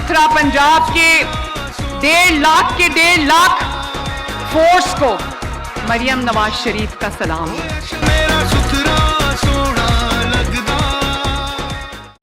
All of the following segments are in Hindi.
सुथरा पंजाब के 1.5 लाख फोर्स को मरियम नवाज शरीफ का सलाम।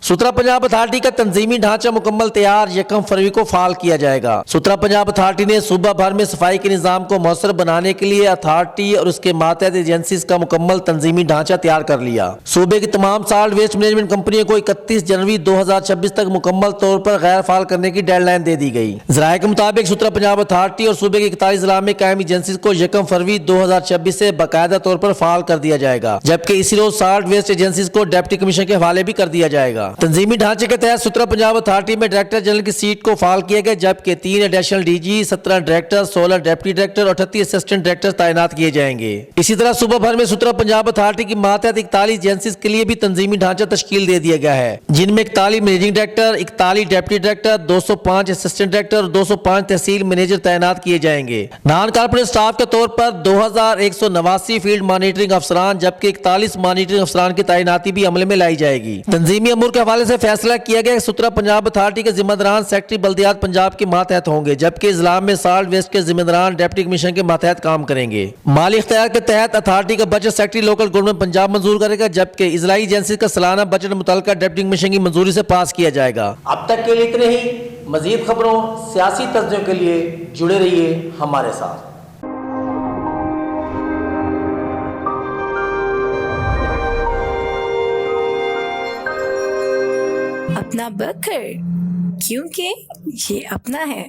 सुथरा पंजाब अथॉरिटी का तंजीमी ढांचा मुकम्मल तैयार, 1 फरवरी को फाल किया जाएगा। सुथरा पंजाब अथॉरिटी ने सूबा भर में सफाई के निजाम को मौसर बनाने के लिए अथॉरिटी और उसके मातहत एजेंसीज का मुकम्मल तंजीमी ढांचा तैयार कर लिया। सूबे की तमाम सॉल्ट वेस्ट मैनेजमेंट कंपनियों को 31 जनवरी 2026 तक मुकम्मल तौर पर गैर फाल करने की डेडलाइन दे दी गई। जराये के मुताबिक सुथरा पंजाब अथॉरिटी और सूबे के 41 जिला में कायम एजेंसीज को 1 फरवरी 2026 से बाकायदा तौर पर फाल कर दिया जाएगा, जबकि इसी रोज सॉल्ट वेस्ट एजेंसीज को डिप्टी कमिश्नर के हवाले भी कर दिया जाएगा। तंजीमी ढांचे के तहत सुथरा पंजाब अथॉरिटी में डायरेक्टर जनरल की सीट को फाल किया गया, जबकि 3 additional DG, 17 director, 16 deputy director और 38 असिस्टेंट डायरेक्टर तैनात किए जाएंगे। इसी तरह सूबा भर में सुथरा पंजाब अथॉरिटी की मातहत 41 एजेंसीज के लिए भी तंजीमी ढांचा तश्कील दे दिया गया है, जिनमें 41 managing director, 41 deputy director, 205 assistant director और 205 तहसील मैनेजर तैनात किए जाएंगे। नॉन कॉर्पोरेट स्टाफ के तौर पर 2189 फील्ड मॉनिटरिंग अफसरान, जबकि 41 मॉनिटरिंग अफसरान की तैनाती भी अमल में लाई जाएगी। तंजीमी अमूर के हवाले से फैसला किया गया कि सुथरा पंजाब अथॉरिटी के जिम्मेदारान सेक्रेटरी बल्दियात पंजाब के मातहत होंगे, जबकि इजला में सॉल्ट वेस्ट के जिम्मेदारान डिप्टी कमिश्नर के मातहत काम करेंगे। माली इख्तियार के तहत अथॉरिटी का budget secretary local government Punjab मंजूर करेगा, जबकि इजलाई एजेंसी का सालाना बजट मुतल्लिका डिप्टी कमिश्नर की मंजूरी से पास किया जाएगा। अब तक के लिए इतने ही। मजीद खबरों, सियासी तज्जियों के लिए जुड़े रहिए हमारे साथ। अपना बकर, क्योंकि ये अपना है।